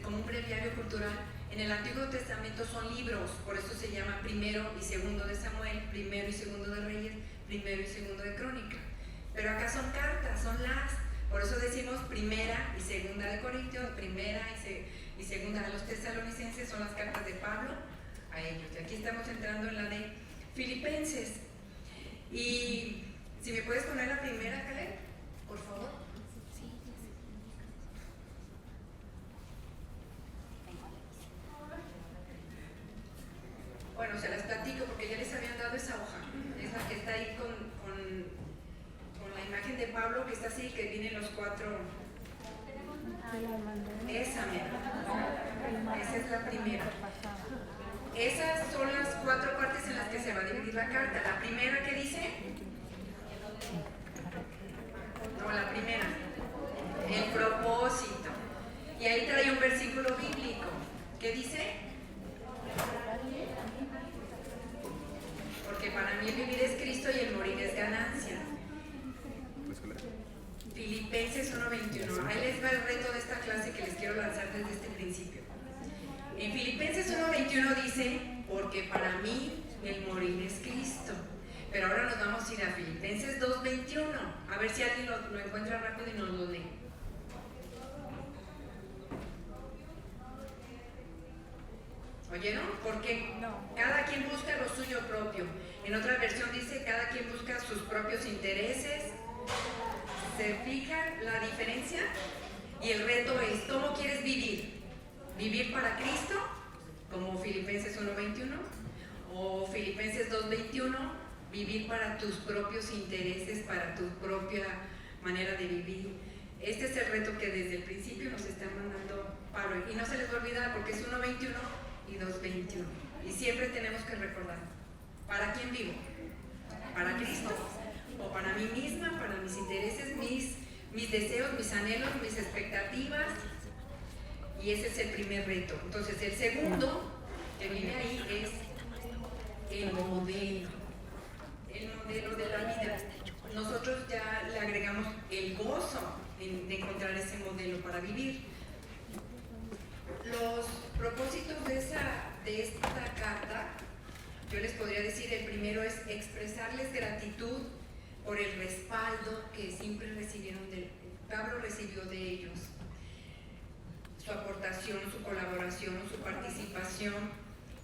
como un breviario cultural. En el Antiguo Testamento son libros, por eso se llama primero y segundo de Samuel, primero y segundo de Reyes, primero y segundo de Crónica. Pero acá son cartas, por eso decimos primera y segunda de Corintios, primera y segunda de los Tesalonicenses, son las cartas de Pablo a ellos. Y aquí estamos entrando en la de Filipenses. Y si me puedes poner la primera, Caleb, por favor. Bueno, se las platico porque ya les habían dado esa hoja. Es la que está ahí con la imagen de Pablo, que está así, que vienen los cuatro. Esa es la primera. Esas son las cuatro partes en las que se va a dividir la carta. La primera, ¿qué dice? No, la primera. El propósito. Y ahí trae un versículo bíblico. ¿Qué dice? Porque para mí el vivir es Cristo y el morir es ganancia. Filipenses 1:21. Ahí les va el reto de esta clase que les quiero lanzar desde este principio. En Filipenses 1:21 dice, porque para mí el morir es Cristo. Pero ahora nos vamos a ir a Filipenses 2:21. A ver si alguien lo encuentra rápido y nos lo lee. ¿Oyeron? Porque cada quien busca lo suyo propio. En otra versión dice, cada quien busca sus propios intereses. ¿Se fijan la diferencia? Y el reto es, ¿cómo quieres vivir? ¿Vivir para Cristo? Como Filipenses 1:21. O Filipenses 2:21, vivir para tus propios intereses, para tu propia manera de vivir. Este es el reto que desde el principio nos está mandando Pablo. Y no se les va a olvidar porque es 1:21 y 2:21. Y siempre tenemos que recordar, ¿para quién vivo? ¿Para Cristo? ¿O para mí misma, para mis intereses, mis deseos, mis anhelos, mis expectativas? Y ese es el primer reto. Entonces el segundo que viene ahí es el modelo de la vida. Nosotros ya le agregamos el gozo de encontrar ese modelo para vivir. Los propósitos de esta carta, yo les podría decir, el primero es expresarles gratitud por el respaldo que siempre recibieron Pablo recibió de ellos, su aportación, su colaboración, su participación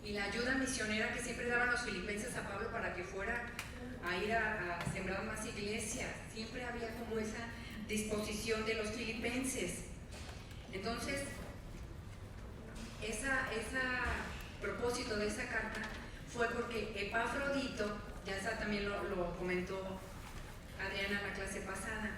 y la ayuda misionera que siempre daban los filipenses a Pablo para que fuera a ir a sembrar más iglesias. Siempre había como esa disposición de los filipenses. Entonces, ese propósito de esa carta fue porque Epafrodito, ya también lo comentó Adriana en la clase pasada,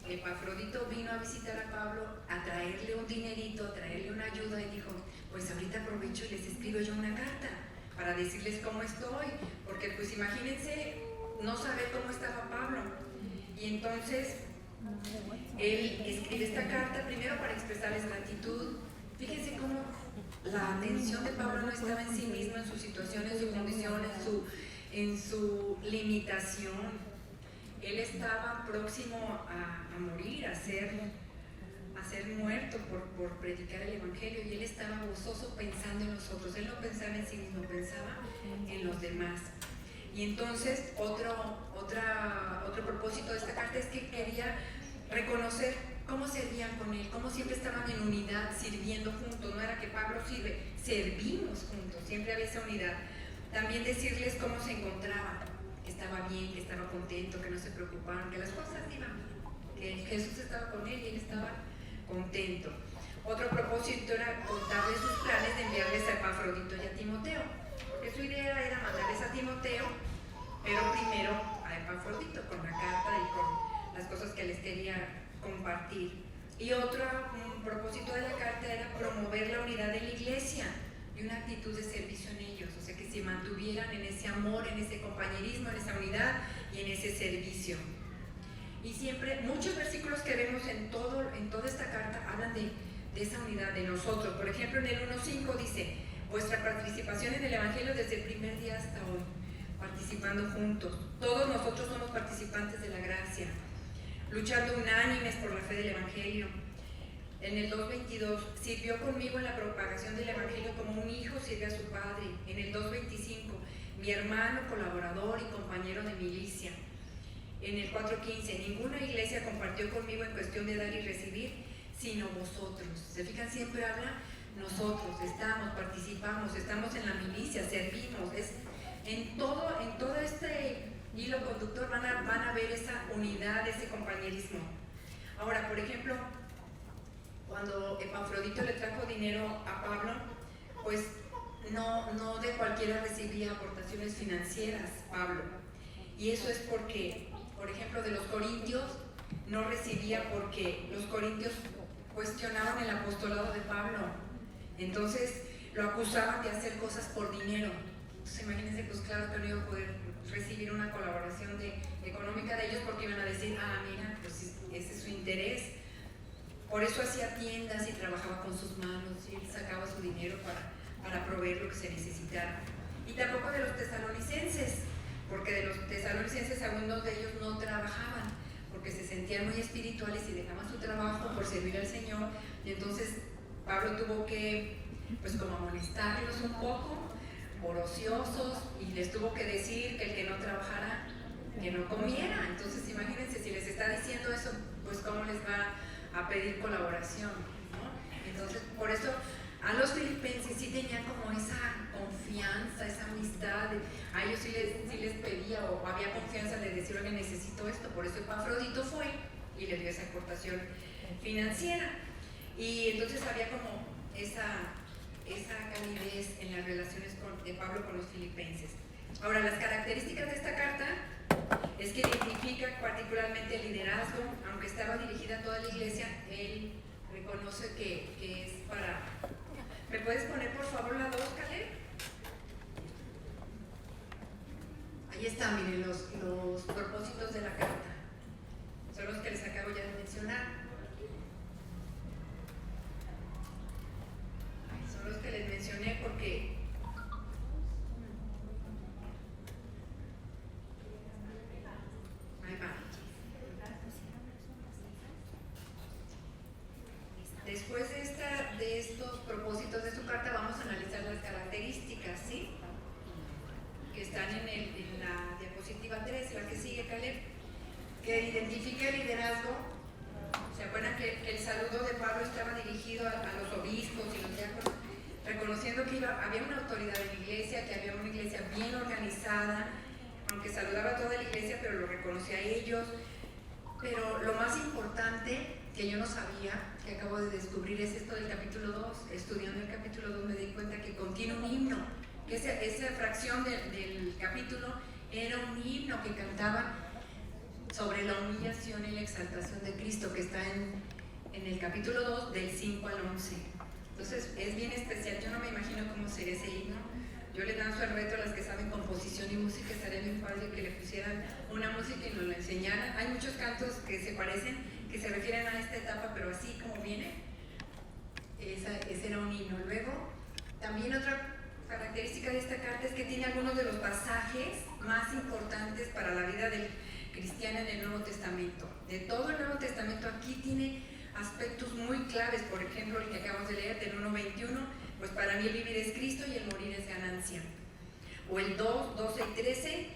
Epafrodito vino a visitar a Pablo a traerle un dinerito, a traerle una ayuda y dijo, pues ahorita aprovecho y les escribo yo una carta para decirles cómo estoy, porque pues imagínense no saber cómo estaba Pablo. Y entonces él escribe esta carta primero para expresarles gratitud. Fíjense cómo la atención de Pablo no estaba en sí mismo, en su situación, en su condición, en su limitación. Él estaba próximo a morir, a ser muerto por predicar el Evangelio, y él estaba gozoso pensando en nosotros. Él no pensaba en sí mismo, pensaba en los demás. Y entonces otro propósito de esta carta es que quería reconocer cómo servían con él, cómo siempre estaban en unidad, sirviendo juntos. No era que Pablo sirve, servimos juntos, siempre había esa unidad. También decirles cómo se encontraba, que estaba bien, que estaba contento, que no se preocupaban, que las cosas iban bien, que Jesús estaba con él y él estaba contento. Otro propósito era contarles sus planes de enviarles a Epafrodito y a Timoteo, porque su idea era mandarles a Timoteo, pero primero a Epafrodito con la carta y con las cosas que les quería compartir. Y otro propósito de la carta era promover la unidad de la iglesia y una actitud de servicio en ellos, o sea, que se mantuvieran en ese amor, en ese compañerismo, en esa unidad y en ese servicio. Y siempre, muchos versículos que vemos en toda esta carta hablan de esa unidad de nosotros. Por ejemplo, en el 1:5 dice, vuestra participación en el Evangelio desde el primer día hasta hoy, participando juntos. Todos nosotros somos participantes de la gracia, luchando unánimes por la fe del Evangelio. En el 2.22, sirvió conmigo en la propagación del Evangelio como un hijo sirve a su padre. En el 2.25, mi hermano, colaborador y compañero de milicia. En el 4.15, ninguna iglesia compartió conmigo en cuestión de dar y recibir, sino vosotros. ¿Se fijan? Siempre habla nosotros, estamos, participamos, estamos en la milicia, servimos. En todo este hilo conductor van a ver esa unidad, ese compañerismo. Ahora, por ejemplo, cuando Epafrodito le trajo dinero a Pablo, pues no de cualquiera recibía aportaciones financieras, Pablo. Y eso es porque, por ejemplo, de los corintios no recibía porque los corintios cuestionaban el apostolado de Pablo. Entonces lo acusaban de hacer cosas por dinero. Entonces imagínense, pues claro que no iba a poder recibir una colaboración económica de ellos porque iban a decir, mira, pues ese es su interés. Por eso hacía tiendas y trabajaba con sus manos y él sacaba su dinero para proveer lo que se necesitara. Y tampoco de los tesalonicenses, porque de los tesalonicenses algunos de ellos no trabajaban, porque se sentían muy espirituales y dejaban su trabajo por servir al Señor. Y entonces Pablo tuvo que, pues como amonestarlos un poco, por ociosos, y les tuvo que decir que el que no trabajara, que no comiera. Entonces imagínense, si les está diciendo eso, pues cómo les va a pedir colaboración, ¿no? Entonces, por eso a los filipenses sí tenían como esa confianza, esa amistad, a ellos sí les pedía o había confianza de decir, oye, necesito esto. Por eso Epafrodito fue y le dio esa aportación financiera. Y entonces había como esa calidez en las relaciones de Pablo con los filipenses. Ahora, las características de esta carta es que identifica particularmente el liderazgo. Aunque estaba dirigida a toda la iglesia, él reconoce que es para... ¿Me puedes poner por favor la 2, Caleb? Ahí están, miren, los propósitos de la carta. Son los que les acabo ya de mencionar. Son los que les mencioné porque ahí va. Después de estos propósitos de su carta vamos a analizar las características, ¿sí? Que están en la diapositiva 3, la que sigue, Caleb, que identifica el liderazgo. ¿Se acuerdan que el saludo de Pablo estaba dirigido a los obispos y los diáconos, reconociendo que había una autoridad en la iglesia, que había una iglesia bien organizada, aunque saludaba a toda la iglesia, pero lo reconocía a ellos? Pero lo más importante que yo no sabía, que acabo de descubrir, es esto del capítulo 2. Estudiando el capítulo 2 me di cuenta que contiene un himno, que esa fracción del capítulo era un himno que cantaban sobre la humillación y la exaltación de Cristo, que está en el capítulo 2 del 5 al 11. Entonces es bien especial. Yo no me imagino cómo sería ese himno. Yo le lanzo el reto a las que saben composición y música. Estaría bien padre que le pusieran una música y nos la enseñaran. Hay muchos cantos que se parecen, que se refieren a esta etapa, pero así como viene, ese era un himno. Luego, también otra característica de esta carta es que tiene algunos de los pasajes más importantes para la vida del cristiano en el Nuevo Testamento. De todo el Nuevo Testamento, aquí tiene aspectos muy claves. Por ejemplo, el que acabamos de leer, del 1:21, pues para mí el vivir es Cristo y el morir es ganancia. O el 2:12 y 13,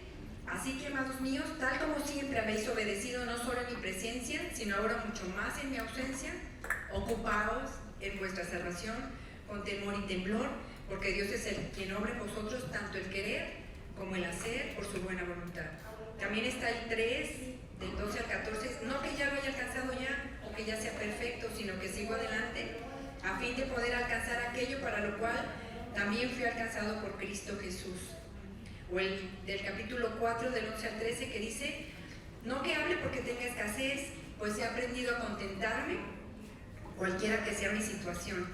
así que, amados míos, tal como siempre habéis obedecido no solo en mi presencia, sino ahora mucho más en mi ausencia, ocupaos en vuestra salvación con temor y temblor, porque Dios es el quien obra en vosotros tanto el querer como el hacer por su buena voluntad. También está el 3, del 12 al 14, no que ya lo haya alcanzado ya, o que ya sea perfecto, sino que sigo adelante, a fin de poder alcanzar aquello para lo cual también fui alcanzado por Cristo Jesús. O el del capítulo 4, del 11 al 13, que dice, no que hable porque tenga escasez, pues he aprendido a contentarme, cualquiera que sea mi situación.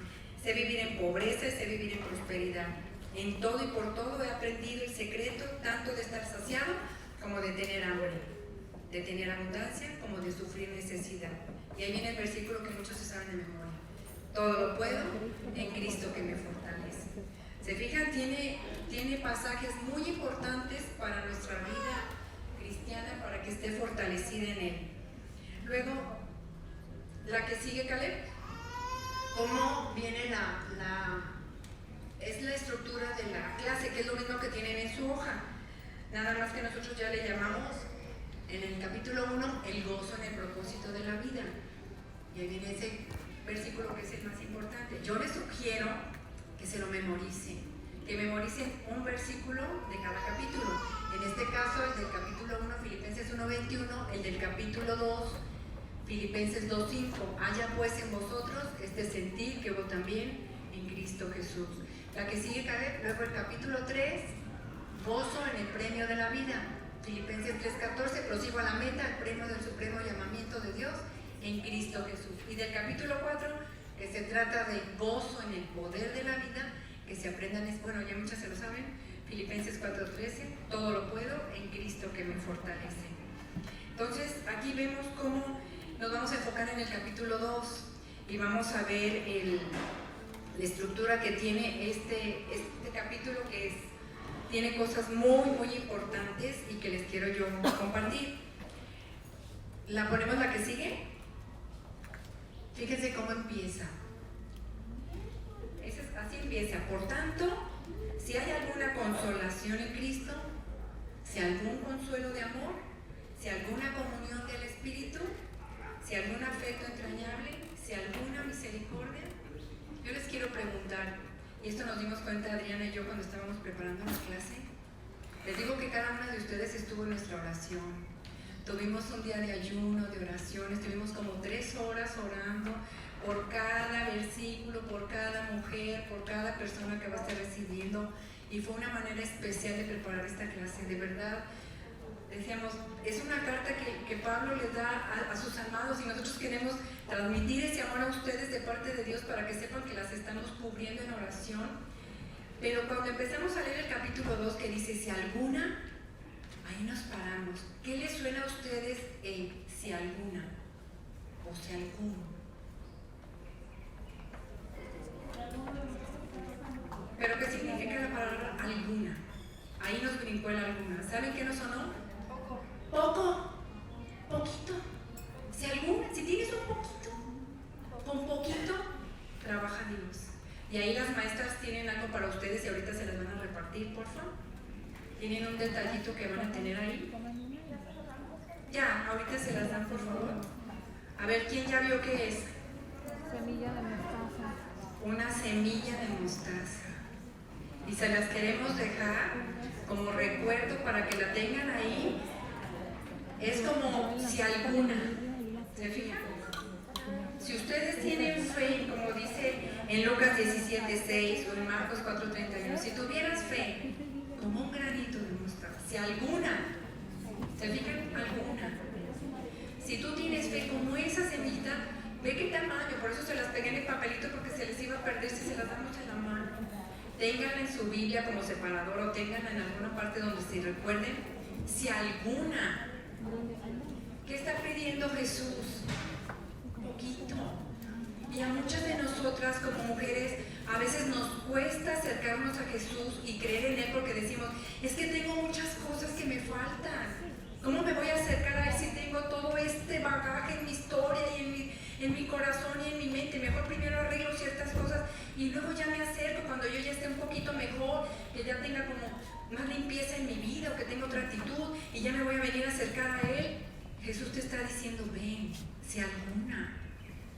Sé vivir en pobreza, sé vivir en prosperidad. En todo y por todo he aprendido el secreto, tanto de estar saciado como de tener hambre, de tener abundancia como de sufrir necesidad. Y ahí viene el versículo que muchos se saben de memoria. Todo lo puedo en Cristo que me fortalece. ¿Se fijan? Tiene pasajes muy importantes para nuestra vida cristiana, para que esté fortalecida en Él. Luego, la que sigue, Caleb. viene es la estructura de la clase, que es lo mismo que tienen en su hoja. Nada más que nosotros ya le llamamos en el capítulo 1 el gozo en el propósito de la vida. Y ahí viene ese versículo que es el más importante. Yo les sugiero que se lo memoricen, que memoricen un versículo de cada capítulo. En este caso, el del capítulo 1, Filipenses 1:21, el del capítulo 2, Filipenses 2:5. Haya pues en vosotros este sentir que hubo también en Cristo Jesús. La que sigue, luego el capítulo 3, gozo en el premio de la vida. Filipenses 3:14, prosigo a la meta, el premio del supremo llamamiento de Dios en Cristo Jesús. Y del capítulo 4, que se trata de gozo en el poder de la vida, que se aprendan, bueno, ya muchas se lo saben, Filipenses 4:13, todo lo puedo en Cristo que me fortalece. Entonces, aquí vemos cómo nos vamos a enfocar en el capítulo 2 y vamos a ver la estructura que tiene este capítulo, que tiene cosas muy, muy importantes y que les quiero yo compartir. ¿La ponemos la que sigue? Fíjense cómo empieza. Así empieza. Por tanto, si hay alguna consolación en Cristo, si algún consuelo de amor, si alguna comunión del Espíritu, si algún afecto entrañable, si alguna misericordia, yo les quiero preguntar, y esto nos dimos cuenta Adriana y yo cuando estábamos preparando la clase. Les digo que cada una de ustedes estuvo en nuestra oración. Tuvimos un día de ayuno, de oración, estuvimos como 3 horas orando por cada versículo, por cada mujer, por cada persona que va a estar recibiendo, y fue una manera especial de preparar esta clase. De verdad, decíamos, es una carta que Pablo les da a sus amados, y nosotros queremos transmitir ese amor a ustedes de parte de Dios para que sepan que las estamos cubriendo en oración. Pero cuando empezamos a leer el capítulo 2, que dice si alguna, ahí nos paramos. ¿Qué les suena a ustedes el si alguna o si alguno? ¿Pero qué significa la palabra alguna? Ahí nos brincó el alguna. ¿Saben qué nos sonó? Poco, poquito. Si alguna, si tienes un poquito, con poquito trabaja Dios. Y ahí las maestras tienen algo para ustedes y ahorita se las van a repartir, por favor. Tienen un detallito que van a tener ahí. Ya, ahorita se las dan, por favor. A ver, ¿quién ya vio qué es? Semilla de mostaza. Una semilla de mostaza. Y se las queremos dejar como recuerdo para que la tengan ahí. Es como si alguna. ¿Se fijan? Si ustedes tienen fe, como dice en Lucas 17:6 o en Marcos 4:31, si tuvieras fe como un granito de mostaza, si alguna, ¿se fijan? Alguna. Si tú tienes fe como esa semillita, ve qué tamaño, por eso se las pegué en el papelito porque se les iba a perder si se las damos en la mano. Ténganla en su Biblia como separador o ténganla en alguna parte donde se recuerden, si alguna. ¿Qué está pidiendo Jesús? Poquito. Y a muchas de nosotras como mujeres a veces nos cuesta acercarnos a Jesús y creer en Él porque decimos, es que tengo muchas cosas que me faltan. ¿Cómo me voy a acercar a Él si tengo todo este bagaje en mi historia y en mi corazón y en mi mente? Mejor primero arreglo ciertas cosas y luego ya me acerco cuando yo ya esté un poquito mejor, que ya tenga como más limpieza en mi vida o que tenga otra actitud y ya me voy a venir a acercar a Él. Jesús te está diciendo, ven, si alguna,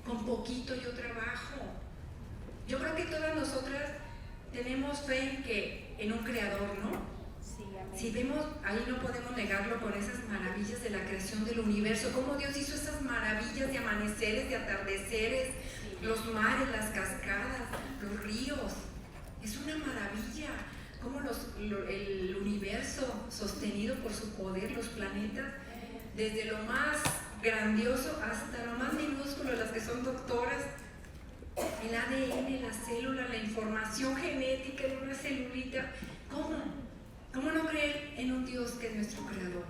con poquito yo trabajo. Yo creo que todas nosotras tenemos fe en un creador, ¿no? Si vemos, ahí no podemos negarlo con esas maravillas de la creación del universo, cómo Dios hizo esas maravillas de amaneceres, de atardeceres, los mares, las cascadas, los ríos. Es una maravilla, cómo el universo sostenido por su poder, los planetas, desde lo más grandioso hasta lo más minúsculo, las que son doctoras, el ADN, la célula, la información genética en una celulita. ¿Cómo no creer en un Dios que es nuestro creador?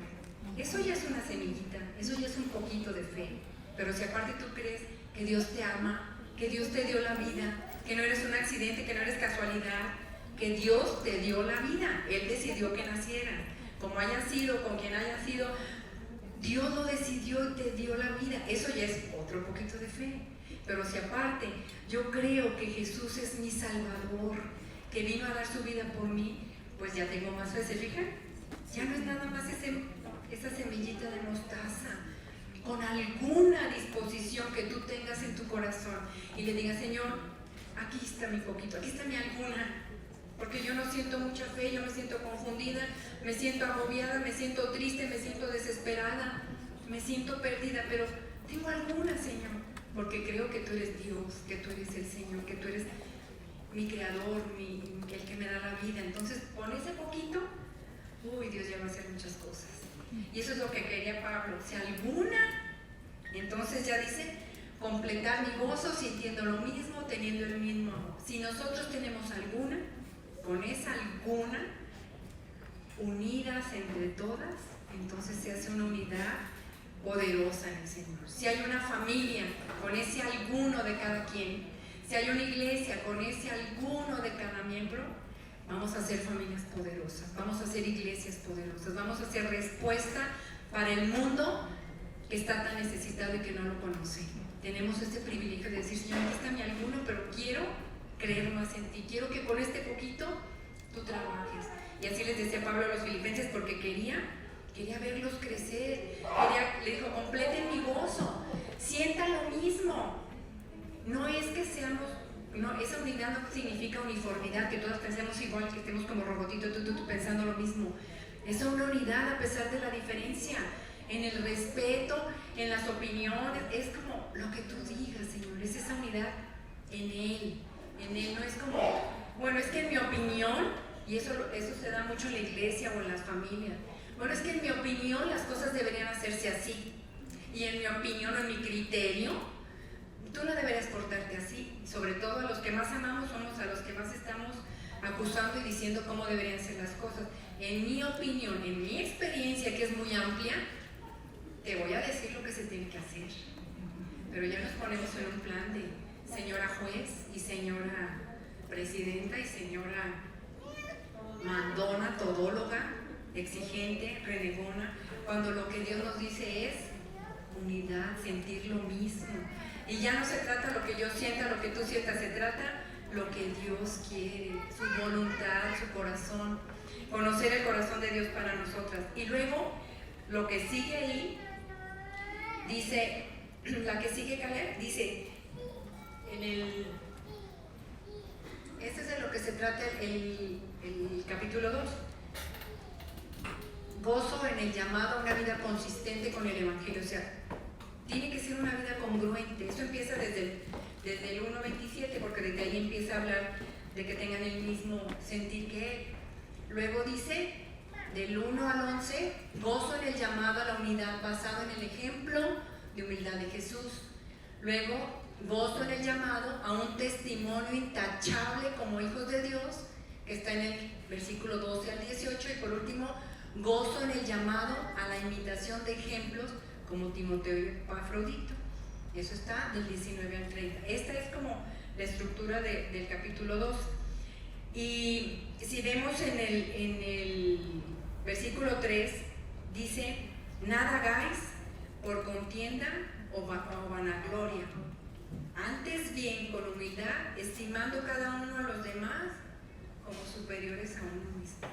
Eso ya es una semillita, eso ya es un poquito de fe. Pero si aparte tú crees que Dios te ama, que Dios te dio la vida, que no eres un accidente, que no eres casualidad, que Dios te dio la vida, Él decidió que nacieran, como hayan sido, con quien hayan sido, Dios lo decidió y te dio la vida. Eso ya es otro poquito de fe. Pero si aparte yo creo que Jesús es mi Salvador, que vino a dar su vida por mí, pues ya tengo más fe. ¿Se fijan? Ya no es nada más esa semillita de mostaza. Con alguna disposición que tú tengas en tu corazón y le digas, Señor, aquí está mi poquito, aquí está mi alguna, porque yo no siento mucha fe, yo me siento confundida, me siento agobiada, me siento triste, me siento desesperada, me siento perdida, pero tengo alguna, Señor, porque creo que tú eres Dios, que tú eres el Señor, que tú eres mi creador, el que me da la vida. Entonces, con ese poquito, Dios ya va a hacer muchas cosas. Y eso es lo que quería Pablo. Si alguna, entonces ya dice, completar mi gozo sintiendo lo mismo, teniendo el mismo amor. Si nosotros tenemos alguna, con esa alguna, unidas entre todas, entonces se hace una unidad poderosa en el Señor. Si hay una familia, con ese alguno de cada quien, si hay una iglesia, con ese alguno de cada miembro, vamos a ser familias poderosas, vamos a ser iglesias poderosas, vamos a ser respuesta para el mundo que está tan necesitado y que no lo conoce. Tenemos este privilegio de decir, Señor, aquí está mi alguno, pero quiero creer más en ti, quiero que con este poquito tú trabajes. Y así les decía Pablo a los filipenses, porque quería verlos crecer, le dijo, completen mi gozo, sientan lo mismo. No es que seamos, no, esa unidad no significa uniformidad, que todos pensemos igual, que estemos como robotitos, tú pensando lo mismo. Es una unidad a pesar de la diferencia, en el respeto, en las opiniones, es como lo que tú digas, Señor, es esa unidad en Él, no es como, bueno, es que en mi opinión, y eso se da mucho en la iglesia o en las familias, bueno, es que en mi opinión las cosas deberían hacerse así, y en mi opinión o en mi criterio, tú no deberías portarte así. Sobre todo a los que más amamos somos a los que más estamos acusando y diciendo cómo deberían ser las cosas. En mi opinión, en mi experiencia, que es muy amplia, te voy a decir lo que se tiene que hacer. Pero ya nos ponemos en un plan de señora juez y señora presidenta y señora mandona, todóloga, exigente, renegona, cuando lo que Dios nos dice es unidad, sentir lo mismo. Y ya no se trata lo que yo sienta, lo que tú sientas, se trata lo que Dios quiere, su voluntad, su corazón, conocer el corazón de Dios para nosotras. Y luego, lo que sigue ahí, dice, la que sigue Caleb, dice, este es de lo que se trata el capítulo 2. Gozo en el llamado a una vida consistente con el Evangelio, o sea, tiene que ser una vida congruente. Esto empieza desde el 1.27, porque desde ahí empieza a hablar de que tengan el mismo sentir que Él. Luego dice, del 1 al 11, gozo en el llamado a la unidad basado en el ejemplo de humildad de Jesús. Luego, gozo en el llamado a un testimonio intachable como hijos de Dios, que está en el versículo 12 al 18. Y por último, gozo en el llamado a la imitación de ejemplos como Timoteo y Epafrodito. Eso está del 19 al 30. Esta es como la estructura del capítulo 2. Y si vemos en el versículo 3, dice, nada hagáis por contienda o vanagloria, antes bien con humildad, estimando cada uno a los demás como superiores a uno mismo.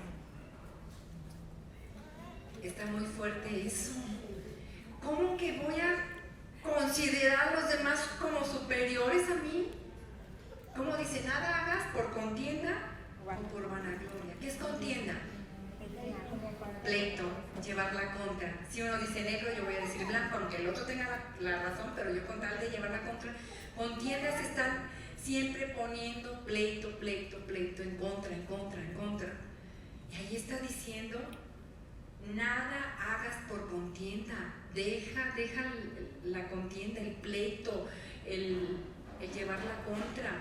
Está muy fuerte eso. ¿Cómo que voy a considerar a los demás como superiores a mí? ¿Cómo dice? Nada hagas por contienda o por vanagloria. ¿Qué es contienda? Pleito, llevar la contra. Si uno dice negro, yo voy a decir blanco, aunque el otro tenga la razón, pero yo con tal de llevar la contra. Contiendas están siempre poniendo pleito, en contra. Y ahí está diciendo, nada hagas por contienda. Deja la contienda, el pleito, el llevar la contra.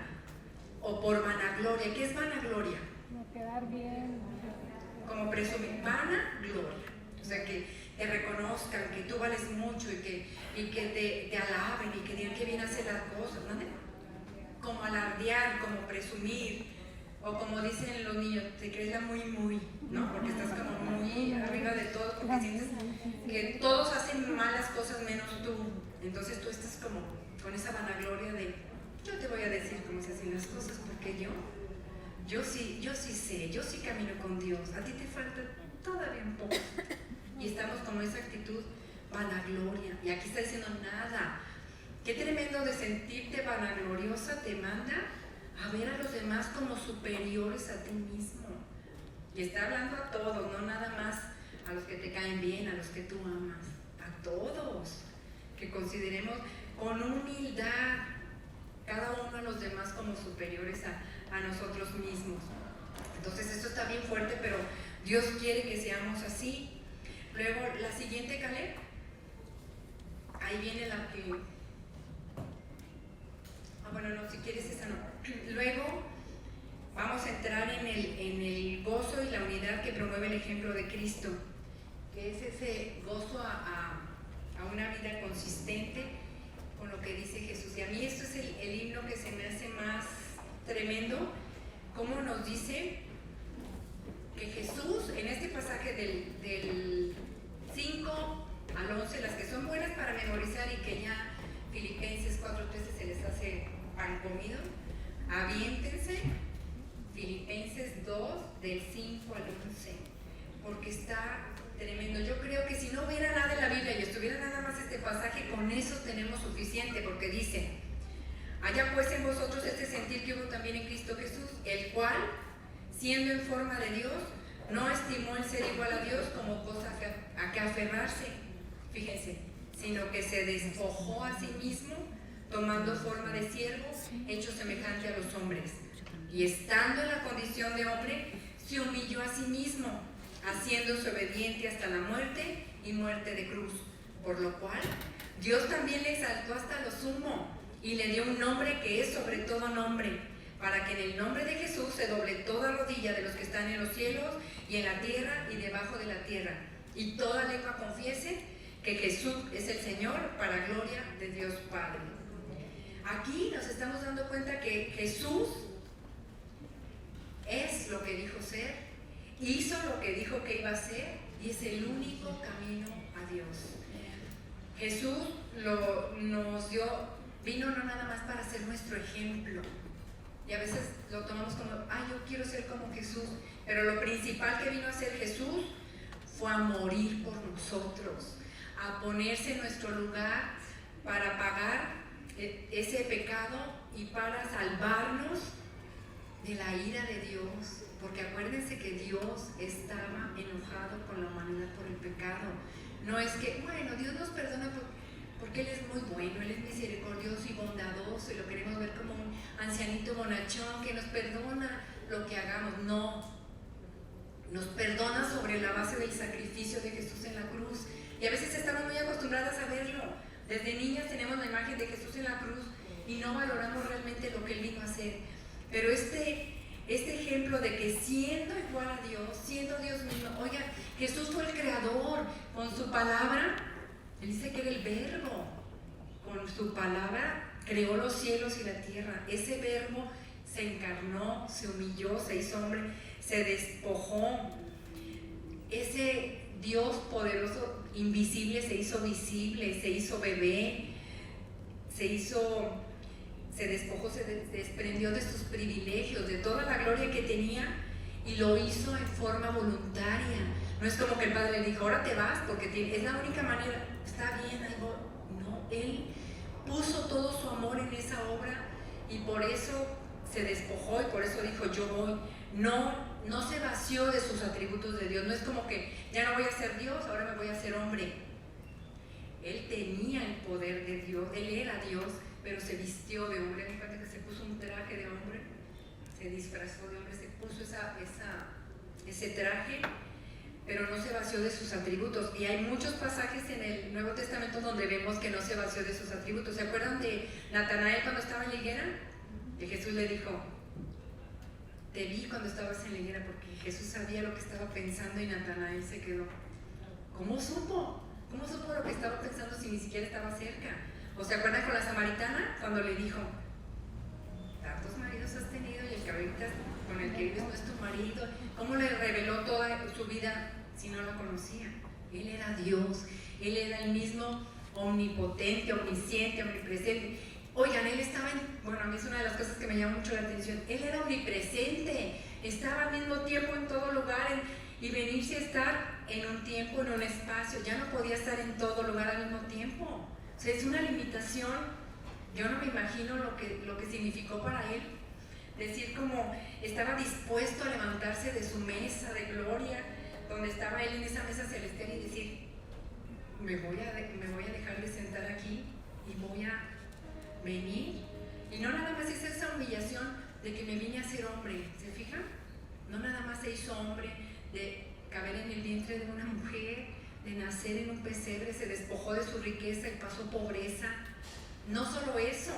O por vanagloria. ¿Qué es vanagloria? No quedar bien. Como presumir, vanagloria. O sea, que te reconozcan, que tú vales mucho y que te alaben y que digan que bien hace las cosas, ¿no? Como alardear, como presumir, o como dicen los niños, te crees la muy, ¿no? Porque estás como muy arriba de todo, porque sientes que todos hacen malas cosas menos tú. Entonces tú estás como con esa vanagloria de yo te voy a decir cómo se hacen las cosas, porque yo sí sé, yo sí camino con Dios, a ti te falta todavía un poco. Y estamos con esa actitud vanagloria. Y aquí está diciendo nada. Qué tremendo de sentirte vanagloriosa te manda a ver a los demás como superiores a ti mismo. Y está hablando a todos, no nada más a los que te caen bien, a los que tú amas, a todos. Que consideremos con humildad cada uno a los demás como superiores a nosotros mismos. Entonces esto está bien fuerte, pero Dios quiere que seamos así. Luego la siguiente, Caleb, ahí viene la que... bueno, no, si quieres esa no. Luego vamos a entrar en el gozo y la unidad que promueve el ejemplo de Cristo, que es ese gozo a una vida consistente con lo que dice Jesús. Y a mí esto es el himno que se me hace más tremendo, como nos dice que Jesús, en este pasaje del 5 al 11, las que son buenas para memorizar y que ya Filipenses 4:13 se les hace pan comido, aviéntense Filipenses 2 del 5 al 11, porque está tremendo. Yo creo que si no hubiera nada en la Biblia y estuviera nada más este pasaje, con eso tenemos suficiente, porque dice: haya pues en vosotros este sentir que hubo también en Cristo Jesús, el cual, siendo en forma de Dios, no estimó el ser igual a Dios como cosa a que aferrarse, fíjense, sino que se despojó a sí mismo, tomando forma de siervo, hecho semejante a los hombres. Y estando en la condición de hombre, se humilló a sí mismo, haciéndose obediente hasta la muerte y muerte de cruz. Por lo cual, Dios también le exaltó hasta lo sumo y le dio un nombre que es sobre todo nombre, para que en el nombre de Jesús se doble toda rodilla de los que están en los cielos y en la tierra y debajo de la tierra, y toda lengua confiese que Jesús es el Señor, para gloria de Dios Padre. Aquí nos estamos dando cuenta que Jesús es lo que dijo ser, hizo lo que dijo que iba a hacer, y es el único camino a Dios. Jesús nos dio, vino no nada más para ser nuestro ejemplo, y a veces lo tomamos como, yo quiero ser como Jesús, pero lo principal que vino a hacer Jesús fue a morir por nosotros, a ponerse en nuestro lugar para pagar ese pecado y para salvarnos de la ira de Dios, porque acuérdense que Dios estaba enojado con la humanidad por el pecado. No es que, bueno, Dios nos perdona porque Él es muy bueno, Él es misericordioso y bondadoso y lo queremos ver como un ancianito bonachón que nos perdona lo que hagamos. No, nos perdona sobre la base del sacrificio de Jesús en la cruz, y a veces estamos muy acostumbradas a verlo. Desde niñas tenemos la imagen de Jesús en la cruz y no valoramos realmente lo que Él vino a hacer. Pero este ejemplo de que siendo igual a Dios, siendo Dios mismo, oiga, Jesús fue el creador, con su palabra, Él dice que era el verbo, con su palabra creó los cielos y la tierra. Ese verbo se encarnó, se humilló, se hizo hombre, se despojó. Ese Dios poderoso, invisible, se hizo visible, se hizo bebé, se despojó, se desprendió de sus privilegios, de toda la gloria que tenía, y lo hizo en forma voluntaria. No es como que el Padre le dijo, ahora te vas, porque es la única manera, está bien, algo. No, Él puso todo su amor en esa obra, y por eso se despojó, y por eso dijo, yo voy. No se vació de sus atributos de Dios. No es como que ya no voy a ser Dios, ahora me voy a hacer hombre. Él tenía el poder de Dios, Él era Dios, pero se vistió de hombre. Me parece que se puso un traje de hombre, se disfrazó de hombre, se puso ese traje, pero no se vació de sus atributos. Y hay muchos pasajes en el Nuevo Testamento donde vemos que no se vació de sus atributos. ¿Se acuerdan de Natanael cuando estaba en la higuera? Que Jesús le dijo, te vi cuando estabas en la higuera, porque Jesús sabía lo que estaba pensando, y Natanael se quedó. ¿Cómo supo? ¿Cómo supo lo que estaba pensando si ni siquiera estaba cerca? ¿O se acuerdan con la samaritana cuando le dijo, tantos maridos has tenido y el que ahorita con el que vives no es tu marido? ¿Cómo le reveló toda su vida si no lo conocía? Él era Dios, Él era el mismo omnipotente, omnisciente, omnipresente, Oigan, él estaba bueno, a mí es una de las cosas que me llama mucho la atención, él era omnipresente, estaba al mismo tiempo en todo lugar, y venirse a estar en un tiempo, en un espacio, ya no podía estar en todo lugar al mismo tiempo. O sea, es una limitación. Yo no me imagino lo que significó para él. Decir como estaba dispuesto a levantarse de su mesa de gloria, donde estaba él en esa mesa celestial, y decir, me voy a dejar de sentar aquí y voy a venir. Y no nada más es esa humillación de que me vine a ser hombre, ¿se fijan? No nada más se hizo hombre de caber en el vientre de una mujer, de nacer en un pesebre, se despojó de su riqueza y pasó pobreza. No solo eso,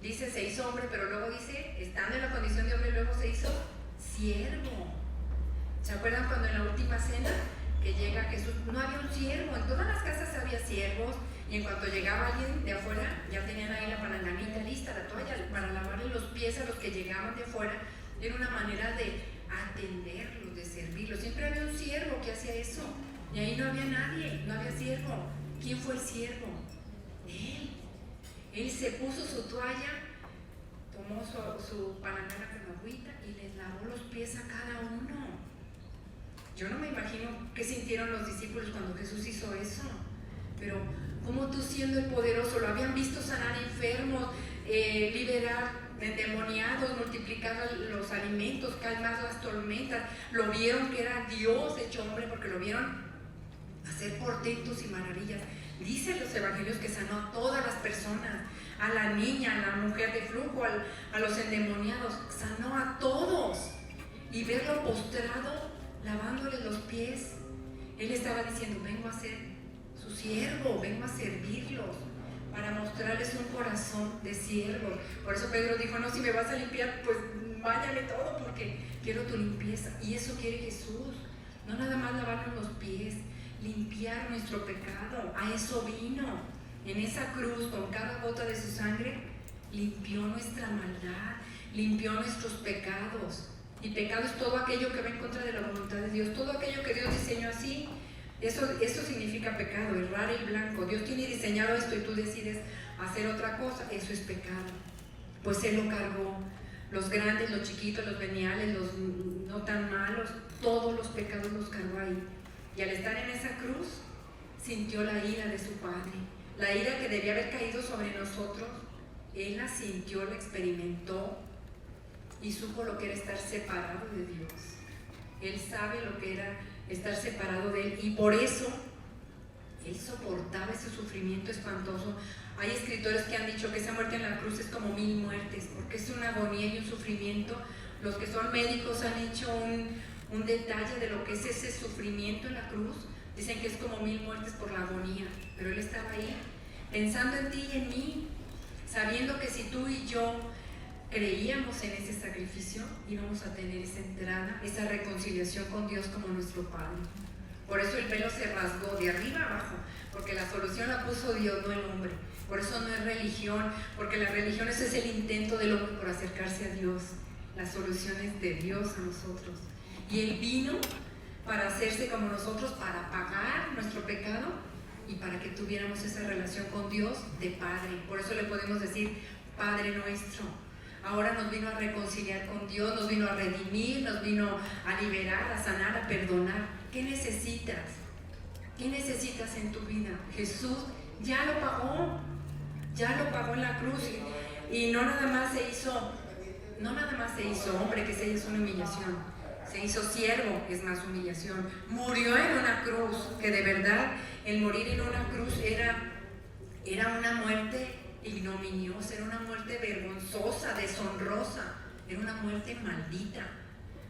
dice se hizo hombre, pero luego dice, estando en la condición de hombre, luego se hizo siervo. ¿Se acuerdan cuando en la última cena que llega Jesús? No había un siervo, en todas las casas había siervos, y en cuanto llegaba alguien de afuera, ya tenían ahí la palanganita lista, la toalla, para lavarle los pies a los que llegaban de afuera. Era una manera de atenderlos, de servirlos. Siempre había un siervo que hacía eso, y ahí no había nadie, no había siervo. ¿Quién fue el siervo? Él. Él se puso su toalla, tomó su palangana con agüita y les lavó los pies a cada uno. Yo no me imagino qué sintieron los discípulos cuando Jesús hizo eso, pero como tú, siendo el poderoso, lo habían visto sanar enfermos, liberar endemoniados, multiplicar los alimentos, calmar las tormentas, lo vieron que era Dios hecho hombre, porque lo vieron hacer portentos y maravillas. Dicen los evangelios que sanó a todas las personas, a la niña, a la mujer de flujo, a los endemoniados, sanó a todos. Y verlo postrado, lavándoles los pies, él estaba diciendo, vengo a ser su siervo, vengo a servirlos, para mostrarles un corazón de siervo. Por eso Pedro dijo, no, si me vas a limpiar, pues báñame todo, porque quiero tu limpieza. Y eso quiere Jesús, no nada más lavarnos los pies, limpiar nuestro pecado. A eso vino. En esa cruz, con cada gota de su sangre, limpió nuestra maldad, limpió nuestros pecados. Y pecado es todo aquello que va en contra de la voluntad de Dios, todo aquello que Dios diseñó así. Eso significa pecado, errar el blanco. Dios tiene diseñado esto y tú decides hacer otra cosa, eso es pecado. Pues Él lo cargó, los grandes, los chiquitos, los veniales, los no tan malos, todos los pecados los cargó ahí. Y al estar en esa cruz, sintió la ira de su Padre, la ira que debía haber caído sobre nosotros. Él la sintió, la experimentó y supo lo que era estar separado de Dios. Él sabe lo que era estar separado de Él, y por eso Él soportaba ese sufrimiento espantoso. Hay escritores que han dicho que esa muerte en la cruz es como 1000 muertes, porque es una agonía y un sufrimiento. Los que son médicos han hecho un detalle de lo que es ese sufrimiento en la cruz. Dicen que es como 1000 muertes por la agonía, pero Él estaba ahí, pensando en ti y en mí, sabiendo que si tú y yo creíamos en ese sacrificio, íbamos a tener esa entrada, esa reconciliación con Dios como nuestro Padre. Por eso el velo se rasgó de arriba a abajo, porque la solución la puso Dios, no el hombre. Por eso no es religión, porque la religión es el intento del hombre por acercarse a Dios. La solución es de Dios a nosotros. Y Él vino para hacerse como nosotros, para pagar nuestro pecado y para que tuviéramos esa relación con Dios de Padre. Por eso le podemos decir Padre nuestro. Ahora nos vino a reconciliar con Dios, nos vino a redimir, nos vino a liberar, a sanar, a perdonar. ¿Qué necesitas? ¿Qué necesitas en tu vida? Jesús ya lo pagó en la cruz, y no nada más se hizo hombre, que se hizo una humillación, se hizo siervo, es más humillación. Murió en una cruz, que de verdad el morir en una cruz era una muerte ignominiosa, era una muerte vergonzosa, deshonrosa, era una muerte maldita,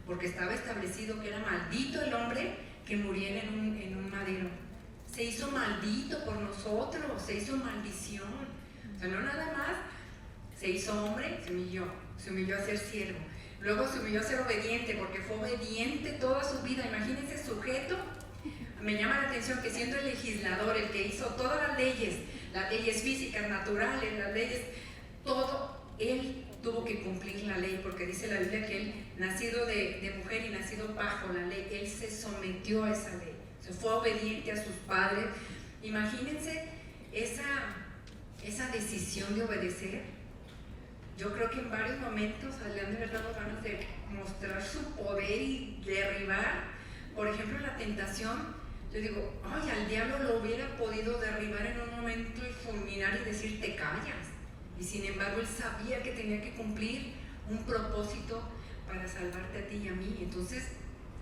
porque estaba establecido que era maldito el hombre que muriera en un madero. Se hizo maldito por nosotros, se hizo maldición. O sea, no nada más se hizo hombre, se humilló a ser siervo, luego se humilló a ser obediente, porque fue obediente toda su vida. Imagínense, sujeto. Me llama la atención que siendo el legislador, el que hizo todas las leyes físicas, naturales, las leyes, todo, Él tuvo que cumplir la ley, porque dice la Biblia que Él, nacido de mujer y nacido bajo la ley, Él se sometió a esa ley, se fue obediente a sus padres. Imagínense esa decisión de obedecer. Yo creo que en varios momentos le han de haber dado ganas de mostrar su poder y derribar. Por ejemplo, la tentación, yo digo, ay, al diablo lo hubiera podido derribar en un momento y fulminar y decir, te callas. Y sin embargo, él sabía que tenía que cumplir un propósito para salvarte a ti y a mí. Entonces,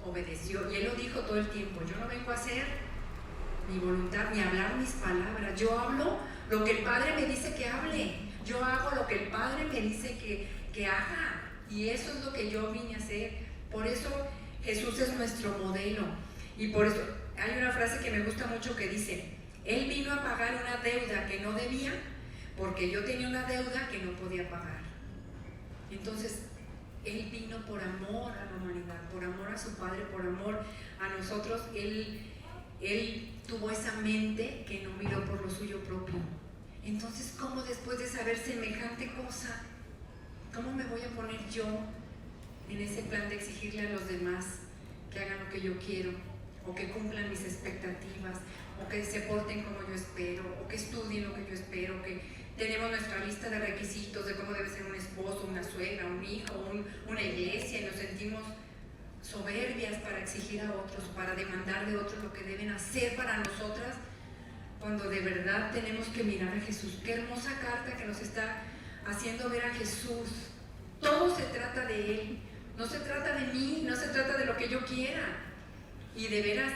obedeció. Y él lo dijo todo el tiempo, yo no vengo a hacer mi voluntad ni a hablar mis palabras. Yo hablo lo que el Padre me dice que hable. Yo hago lo que el Padre me dice que haga. Y eso es lo que yo vine a hacer. Por eso Jesús es nuestro modelo. Y por eso hay una frase que me gusta mucho que dice, Él vino a pagar una deuda que no debía, porque yo tenía una deuda que no podía pagar. Entonces, Él vino por amor a la humanidad, por amor a su Padre, por amor a nosotros. Él tuvo esa mente que no miró por lo suyo propio. Entonces, ¿cómo después de saber semejante cosa, cómo me voy a poner yo en ese plan de exigirle a los demás que hagan lo que yo quiero, o que cumplan mis expectativas, o que se porten como yo espero, o que estudien lo que yo espero, que tenemos nuestra lista de requisitos de cómo debe ser un esposo, una suegra, un hijo, una iglesia, y nos sentimos soberbias para exigir a otros, para demandar de otros lo que deben hacer para nosotras, cuando de verdad tenemos que mirar a Jesús. Qué hermosa carta que nos está haciendo ver a Jesús. Todo se trata de Él, no se trata de mí, no se trata de lo que yo quiera. Y de veras,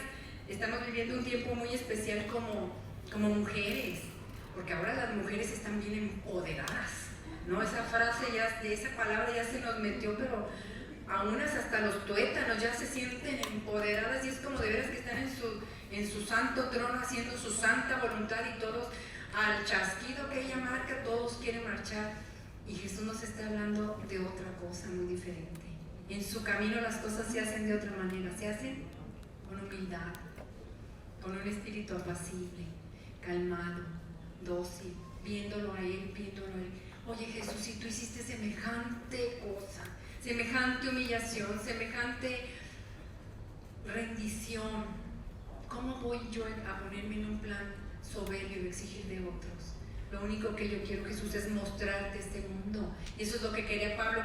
estamos viviendo un tiempo muy especial como mujeres, porque ahora las mujeres están bien empoderadas, ¿no? Esa frase, esa palabra ya se nos metió, pero a unas hasta los tuétanos ya se sienten empoderadas, y es como de veras que están en su santo trono haciendo su santa voluntad, y todos al chasquido que ella marca, todos quieren marchar. Y Jesús nos está hablando de otra cosa muy diferente. En su camino las cosas se hacen de otra manera, se hacen con humildad, con un espíritu apacible, calmado, dócil, viéndolo a Él. Oye Jesús, si tú hiciste semejante cosa, semejante humillación, semejante rendición, ¿cómo voy yo a ponerme en un plan soberbio y exigir de otros? Lo único que yo quiero, Jesús, es mostrarte este mundo. Y eso es lo que quería Pablo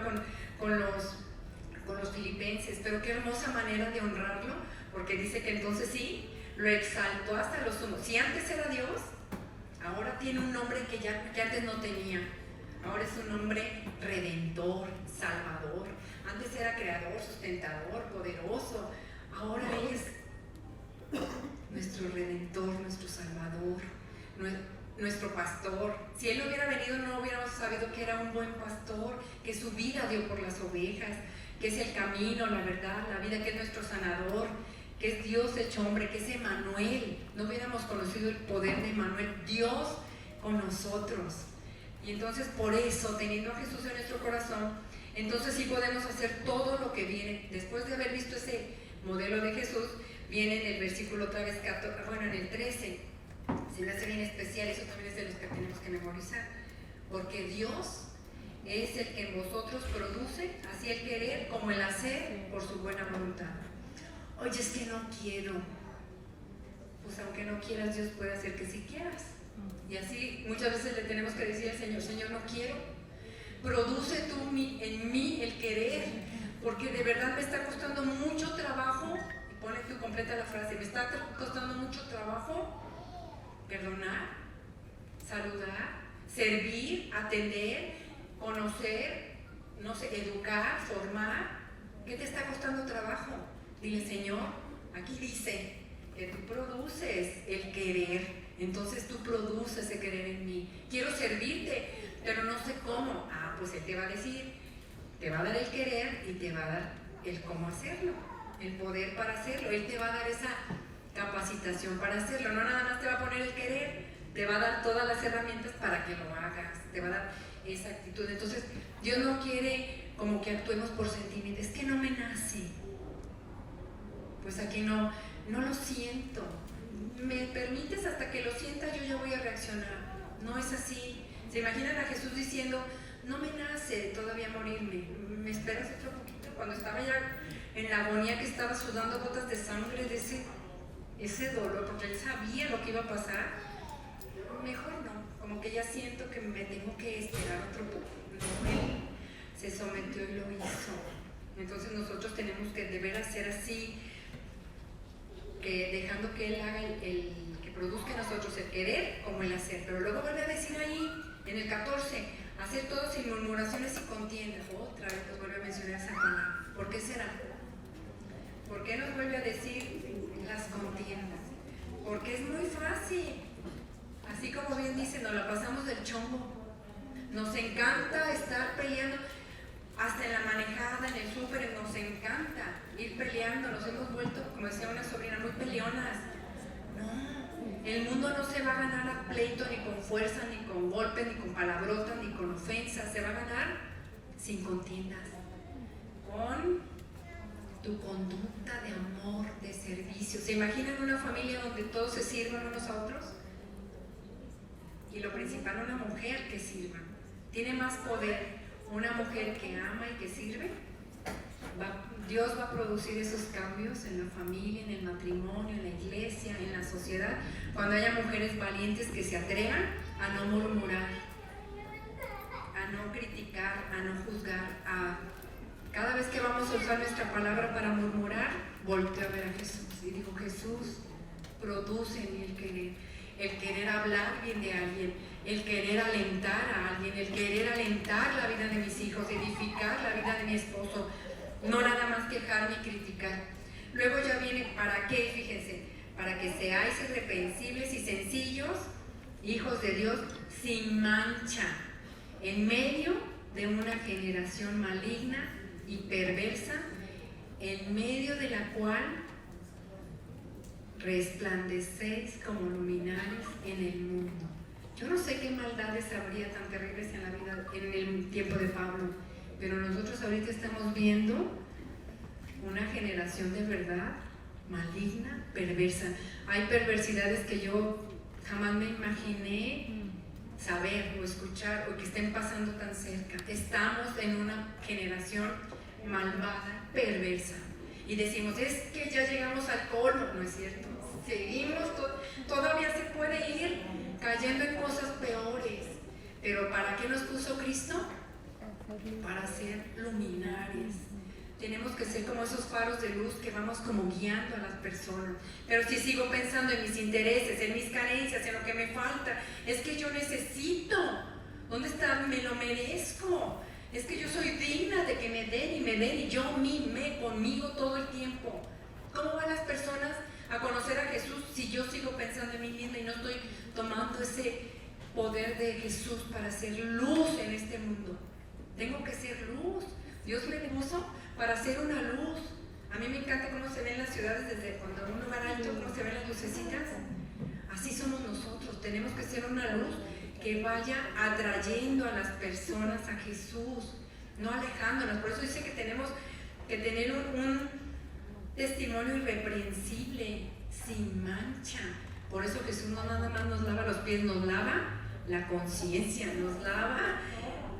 con los filipenses. Pero qué hermosa manera de honrarlo, porque dice que entonces sí, lo exaltó hasta lo sumo. Si antes era Dios, ahora tiene un nombre que antes no tenía. Ahora es un nombre redentor, salvador. Antes era creador, sustentador, poderoso. Ahora es nuestro redentor, nuestro salvador, nuestro pastor. Si Él no hubiera venido, no hubiéramos sabido que era un buen pastor, que su vida dio por las ovejas, que es el camino, la verdad, la vida, que es nuestro sanador, que es Dios hecho hombre, que es Emmanuel. No hubiéramos conocido el poder de Emmanuel, Dios con nosotros. Y entonces, por eso, teniendo a Jesús en nuestro corazón, entonces sí podemos hacer todo lo que viene. Después de haber visto ese modelo de Jesús, viene en el versículo otra vez, en el 13. Se me hace bien especial, eso también es de los que tenemos que memorizar. Porque Dios es el que en vosotros produce así el querer como el hacer por su buena voluntad. Oye, es que no quiero. Pues aunque no quieras, Dios puede hacer que sí quieras. Y así muchas veces le tenemos que decir al Señor, Señor, no quiero. Produce tú en mí el querer, porque de verdad me está costando mucho trabajo. Y pone tú completa la frase, me está costando mucho trabajo perdonar, saludar, servir, atender, conocer, no sé, educar, formar. ¿Qué te está costando trabajo? Dile, Señor, aquí dice que tú produces el querer. Entonces tú produces ese querer en mí. Quiero servirte, pero no sé cómo. Pues Él te va a decir, te va a dar el querer y te va a dar el cómo hacerlo, el poder para hacerlo. Él te va a dar esa capacitación para hacerlo. No nada más te va a poner el querer, te va a dar todas las herramientas para que lo hagas, te va a dar esa actitud. Entonces Dios no quiere como que actuemos por sentimientos. Es que no me nace, pues aquí no lo siento. Me permites hasta que lo sienta, yo ya voy a reaccionar. No es así. ¿Se imaginan a Jesús diciendo, no me nace todavía morirme, me esperas otro poquito? Cuando estaba ya en la agonía, que estaba sudando gotas de sangre de ese dolor, porque Él sabía lo que iba a pasar. Mejor no, como que ya siento que me tengo que esperar otro poco. No, él se sometió y lo hizo. Entonces nosotros tenemos que deber hacer así, que dejando que él haga que produzca en nosotros el querer como el hacer. Pero luego vuelve a decir ahí, en el 14, hacer todo sin murmuraciones y contiendas. Otra vez nos vuelve a mencionar esa palabra. ¿Por qué será? ¿Por qué nos vuelve a decir las contiendas? Porque es muy fácil. Así como bien dice, nos la pasamos del chongo. Nos encanta estar peleando. Hasta en la manejada, en el súper, nos encanta ir peleando. Nos hemos vuelto, como decía una sobrina, muy peleonas. No, el mundo no se va a ganar a pleito, ni con fuerza, ni con golpes, ni con palabrotas, ni con ofensas. Se va a ganar sin contiendas, con tu conducta de amor, de servicio. ¿Se imaginan una familia donde todos se sirvan unos a otros? Y lo principal, una mujer que sirva. Tiene más poder una mujer que ama y que sirve. Dios va a producir esos cambios en la familia, en el matrimonio, en la iglesia, en la sociedad, cuando haya mujeres valientes que se atrevan a no murmurar, a no criticar, a no juzgar. Cada vez que vamos a usar nuestra palabra para murmurar, volteo a ver a Jesús y digo: Jesús, produce en mí el querer hablar bien de alguien, el querer alentar a alguien, el querer alentar la vida de mis hijos, edificar la vida de mi esposo, no nada más quejarme y criticar. Luego ya viene, ¿para qué? Fíjense, para que seáis irreprensibles y sencillos, hijos de Dios, sin mancha, en medio de una generación maligna y perversa, en medio de la cual resplandecéis como luminares en el mundo. Yo no sé qué maldades habría tan terribles en la vida, en el tiempo de Pablo, pero nosotros ahorita estamos viendo una generación de verdad maligna, perversa. Hay perversidades que yo jamás me imaginé saber o escuchar o que estén pasando tan cerca. Estamos en una generación malvada, perversa. Y decimos, es que ya llegamos al colmo. No es cierto. Seguimos, todavía se puede ir cayendo en cosas peores. Pero ¿para qué nos puso Cristo? Para ser luminares. Tenemos que ser como esos faros de luz que vamos como guiando a las personas. Pero si sigo pensando en mis intereses, en mis carencias, en lo que me falta, es que yo necesito. ¿Dónde está? Me lo merezco. Es que yo soy digna de que me den y yo mimé conmigo todo el tiempo. ¿Cómo van las personas a conocer a Jesús si yo sigo pensando en mí misma y no estoy tomando ese poder de Jesús para ser luz en este mundo? Tengo que ser luz. Dios me puso para ser una luz. A mí me encanta cómo se ven las ciudades desde cuando en un lugar alto, cómo se ven las lucecitas. Así somos nosotros. Tenemos que ser una luz que vaya atrayendo a las personas a Jesús, no alejándonos. Por eso dice que tenemos que tener un testimonio irreprensible, sin mancha. Por eso Jesús no nada más nos lava los pies, nos lava la conciencia, nos lava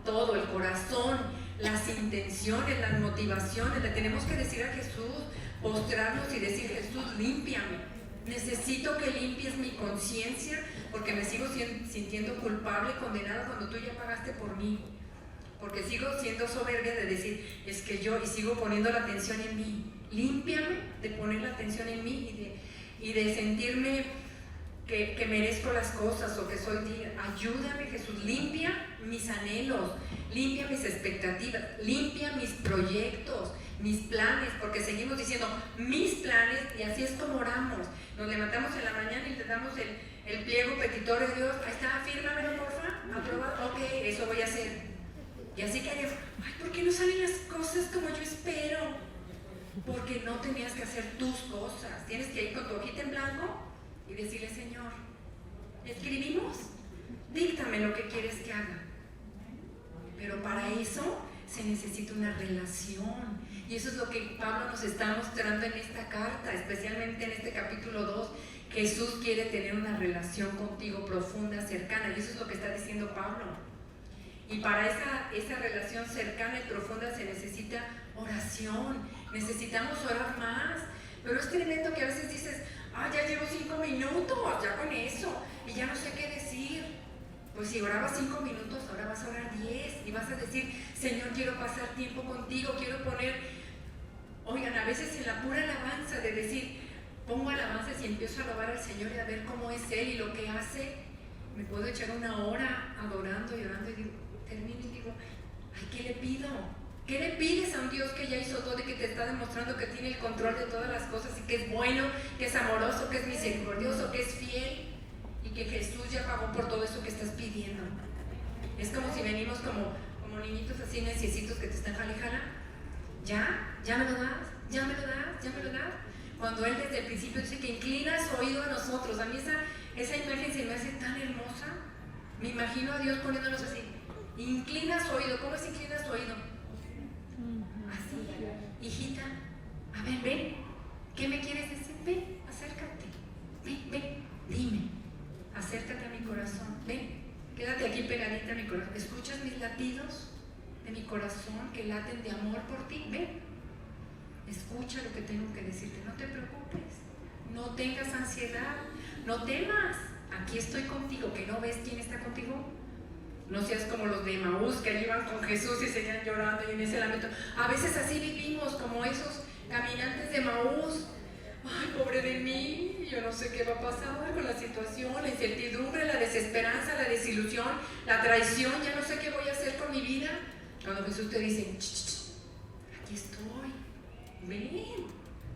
todo, el corazón, las intenciones, las motivaciones. Le tenemos que decir a Jesús, postrarnos y decir: Jesús, límpiame. Necesito que limpies mi conciencia porque me sigo sintiendo culpable, condenada cuando tú ya pagaste por mí. Porque sigo siendo soberbia de decir, es que yo, y sigo poniendo la atención en mí. Límpiame de poner la atención en mí y de sentirme que merezco las cosas o que soy digna. Ayúdame, Jesús, limpia mis anhelos, limpia mis expectativas, limpia mis proyectos, mis planes, porque seguimos diciendo mis planes y así es como oramos. Nos levantamos en la mañana y le damos el pliego petitorio a Dios. Ahí está, fírmamelo, porfa, aprobado, ok, eso voy a hacer. Y así queremos, ay, ¿por qué no salen las cosas como yo espero? Porque no tenías que hacer tus cosas. Tienes que ir con tu hojita en blanco y decirle: Señor, escribimos, díctame lo que quieres que haga. Pero para eso se necesita una relación. Y eso es lo que Pablo nos está mostrando en esta carta, especialmente en este capítulo 2. Jesús quiere tener una relación contigo profunda, cercana, y eso es lo que está diciendo Pablo. Y para esa relación cercana y profunda se necesita oración. Necesitamos orar más. Pero es tremendo que a veces dices: ya llevo 5 minutos, ya con eso, y ya no sé qué decir. Pues si orabas 5 minutos, ahora vas a orar 10 y vas a decir, Señor, quiero pasar tiempo contigo, quiero poner, oigan, a veces en la pura alabanza de decir, pongo alabanzas y empiezo a alabar al Señor y a ver cómo es Él y lo que hace, me puedo echar una hora adorando y orando y digo, termino y digo, ay, ¿qué le pido? ¿Qué le pides a un Dios que ya hizo todo y que te está demostrando que tiene el control de todas las cosas y que es bueno, que es amoroso, que es misericordioso, que es fiel y que Jesús ya pagó por todo eso que estás pidiendo? Es como si venimos como niñitos así neciecitos que te están jala y jala. ¿Ya me lo das? ¿Ya me lo das? ¿Ya me lo das? Cuando Él desde el principio dice que inclina su oído a nosotros. A mí esa imagen se me hace tan hermosa. Me imagino a Dios poniéndonos así. Inclina su oído. ¿Cómo es inclina su oído? Así. Hijita, a ver, ven. ¿Qué me quieres decir? Ven, acércate. Ven, dime. Acércate a mi corazón. Ven, quédate aquí pegadita a mi corazón. ¿Escuchas mis latidos de mi corazón que laten de amor por ti? Ven. Escucha lo que tengo que decirte, no te preocupes, no tengas ansiedad, no temas, aquí estoy contigo. ¿Que no ves quién está contigo? No seas como los de Emaús que allí iban con Jesús y seguían llorando y en ese lamento. A veces así vivimos, como esos caminantes de Emaús. Ay, pobre de mí, yo no sé qué va a pasar con la situación, la incertidumbre, la desesperanza, la desilusión, la traición, ya no sé qué voy a hacer con mi vida. Cuando Jesús te dice, aquí estoy. Ven,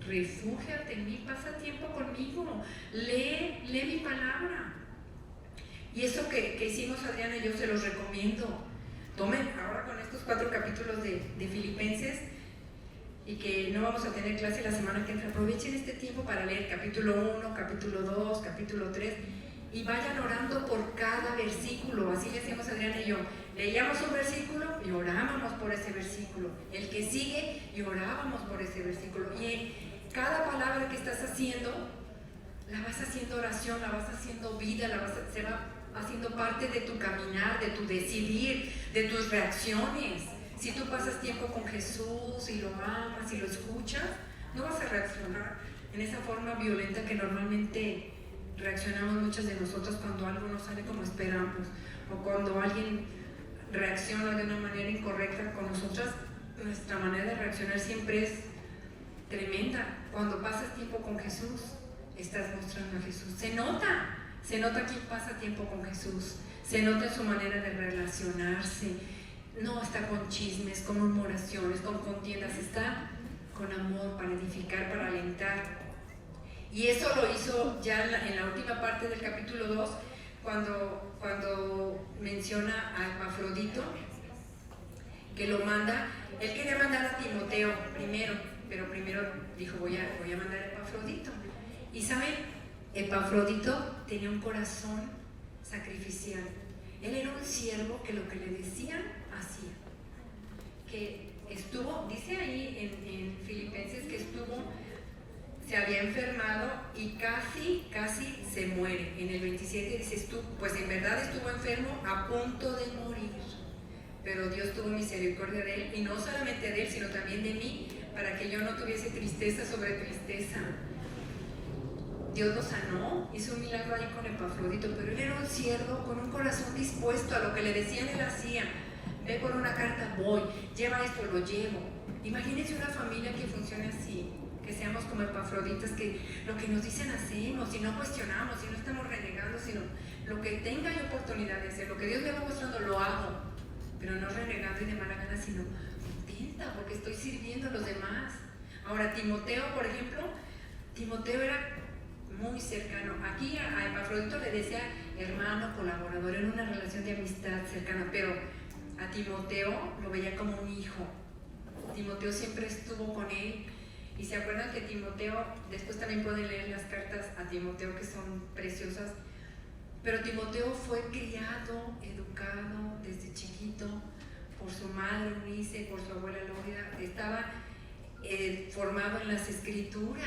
refúgiate en mí, pasa tiempo conmigo, lee mi palabra. Y eso que hicimos Adriana y yo se los recomiendo. Tomen ahora con estos 4 capítulos de Filipenses, y que no vamos a tener clase la semana que entra, aprovechen este tiempo para leer capítulo 1, capítulo 2, capítulo 3 y vayan orando por cada versículo. Así le hacíamos Adriana y yo. Leíamos un versículo y orábamos por ese versículo. El que sigue y orábamos por ese versículo. Y en cada palabra que estás haciendo, la vas haciendo oración, la vas haciendo vida, se va haciendo parte de tu caminar, de tu decidir, de tus reacciones. Si tú pasas tiempo con Jesús y lo amas y lo escuchas, no vas a reaccionar en esa forma violenta que normalmente reaccionamos muchas de nosotros cuando algo no sale como esperamos o cuando alguien reacciona de una manera incorrecta con nosotras. Nuestra manera de reaccionar siempre es tremenda. Cuando pasas tiempo con Jesús, estás mostrando a Jesús. Se nota quién pasa tiempo con Jesús, se nota en su manera de relacionarse. No está con chismes, con murmuraciones, con contiendas, está con amor para edificar, para alentar. Y eso lo hizo ya en la última parte del capítulo 2, cuando menciona a Epafrodito, que lo manda. Él quería mandar a Timoteo primero, pero primero dijo, voy a mandar a Epafrodito. Y ¿saben? Epafrodito tenía un corazón sacrificial. Él era un siervo que lo que le decían, hacía. Que estuvo, dice ahí en Filipenses que se había enfermado y casi se muere. En el 27 dices tú, pues en verdad estuvo enfermo a punto de morir. Pero Dios tuvo misericordia de él, y no solamente de él, sino también de mí, para que yo no tuviese tristeza sobre tristeza. Dios lo sanó, hizo un milagro ahí con Epafrodito, pero él era un siervo con un corazón dispuesto a lo que le decían, él hacía. Ve por una carta, voy, lleva esto, lo llevo. Imagínense una familia que funcione así, que seamos como Epafroditas, que lo que nos dicen hacemos, y no cuestionamos, y no estamos renegando, sino lo que tenga yo oportunidad de hacer, lo que Dios me va mostrando, lo hago, pero no renegando y de mala gana, sino contenta porque estoy sirviendo a los demás. Ahora, Timoteo, por ejemplo, Timoteo era muy cercano. Aquí a Epafrodito le decía hermano, colaborador, en una relación de amistad cercana, pero a Timoteo lo veía como un hijo. Timoteo siempre estuvo con él. Y se acuerdan que Timoteo, después también pueden leer las cartas a Timoteo que son preciosas, pero Timoteo fue criado, educado desde chiquito por su madre Eunice, por su abuela Loida, estaba formado en las escrituras.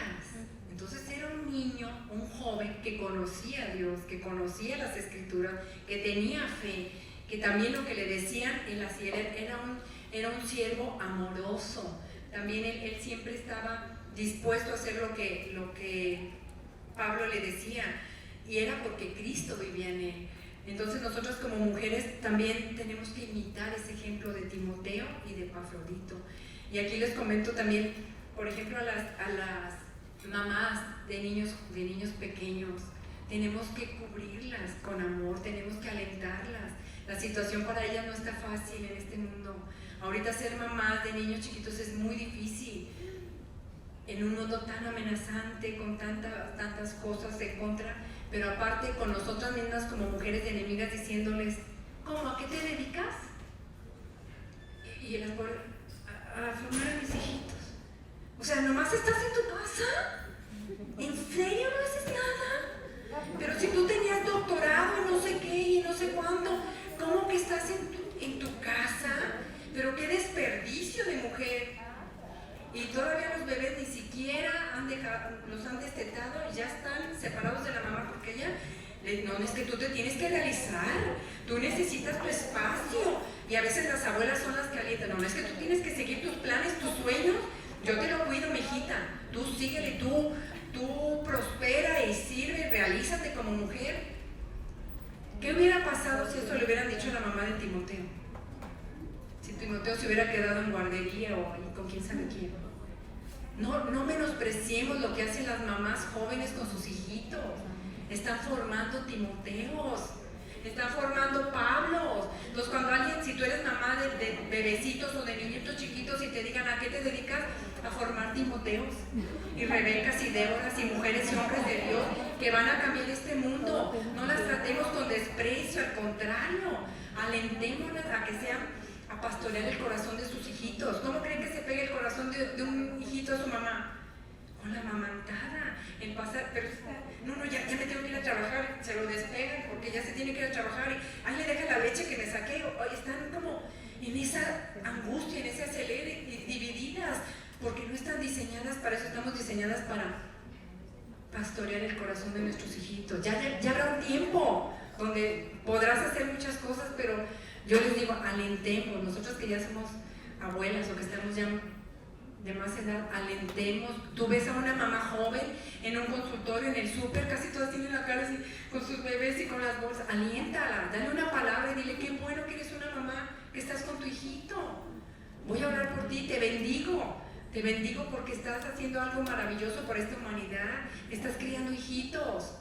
Entonces era un niño, un joven que conocía a Dios, que conocía las escrituras, que tenía fe, que también lo que le decían él hacía. Era un siervo amoroso. También él siempre estaba dispuesto a hacer lo que Pablo le decía, y era porque Cristo vivía en él. Entonces nosotros como mujeres también tenemos que imitar ese ejemplo de Timoteo y de Epafrodito. Y aquí les comento también, por ejemplo, a las mamás de niños pequeños, tenemos que cubrirlas con amor, tenemos que alentarlas. La situación para ellas no está fácil en este mundo. Ahorita ser mamás de niños chiquitos es muy difícil, en un mundo tan amenazante, con tantas cosas en contra, pero aparte con nosotras mismas como mujeres enemigas diciéndoles, ¿cómo? ¿A qué te dedicas? Y las por a formar a mis hijitos. O sea, ¿nomás estás en tu casa? ¿En serio no haces nada? Pero si tú tenías doctorado, no sé qué y no sé cuánto, ¿cómo que estás en tu casa? Pero qué desperdicio de mujer. Y todavía los bebés ni siquiera los han destetado y ya están separados de la mamá porque ella, no, es que tú te tienes que realizar, tú necesitas tu espacio. Y a veces las abuelas son las que alientan, no, es que tú tienes que seguir tus planes, tus sueños, yo te lo cuido, mijita, tú síguele, tú prospera y sirve y realízate como mujer. ¿Qué hubiera pasado si esto le hubieran dicho a la mamá de Timoteo? Si Timoteo se hubiera quedado en guardería o ahí con quién sabe quién. No menospreciemos lo que hacen las mamás jóvenes con sus hijitos. Están formando Timoteos, están formando Pablos. Entonces cuando alguien, si tú eres mamá de bebecitos o de niñitos chiquitos y te digan ¿a qué te dedicas? A formar Timoteos y Rebecas y Déboras y mujeres y hombres de Dios que van a cambiar este mundo. No las tratemos con desprecio, al contrario, alentémoslas a que sean, a pastorear el corazón de sus hijitos. ¿Cómo creen que se pegue el corazón de un hijito a su mamá? Con la amamantada, el pasar, pero ya me tengo que ir a trabajar, se lo despegan porque ya se tiene que ir a trabajar y ahí le deja la leche que me saqué, están como en esa angustia, en ese acelere y divididas, porque no están diseñadas para eso, estamos diseñadas para pastorear el corazón de nuestros hijitos. Ya habrá un tiempo donde podrás hacer muchas cosas, pero yo les digo, alentemos, nosotros que ya somos abuelas o que estamos ya de más edad, alentemos. Tú ves a una mamá joven en un consultorio, en el súper, casi todas tienen la cara así, con sus bebés y con las bolsas, aliéntala, dale una palabra y dile, qué bueno que eres una mamá, que estás con tu hijito, voy a orar por ti, te bendigo porque estás haciendo algo maravilloso por esta humanidad, estás criando hijitos.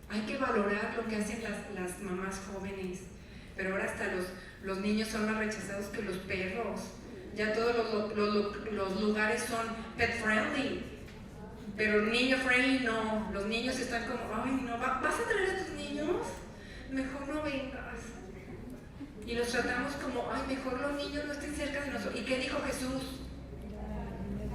Hay que valorar lo que hacen las mamás jóvenes, pero ahora hasta los niños son más rechazados que los perros. Ya todos los lugares son pet friendly, pero niño friendly no. Los niños están como, ay no, ¿vas a traer a tus niños? Mejor no vengas. Y los tratamos como, ay, mejor los niños no estén cerca de nosotros. ¿Y qué dijo Jesús?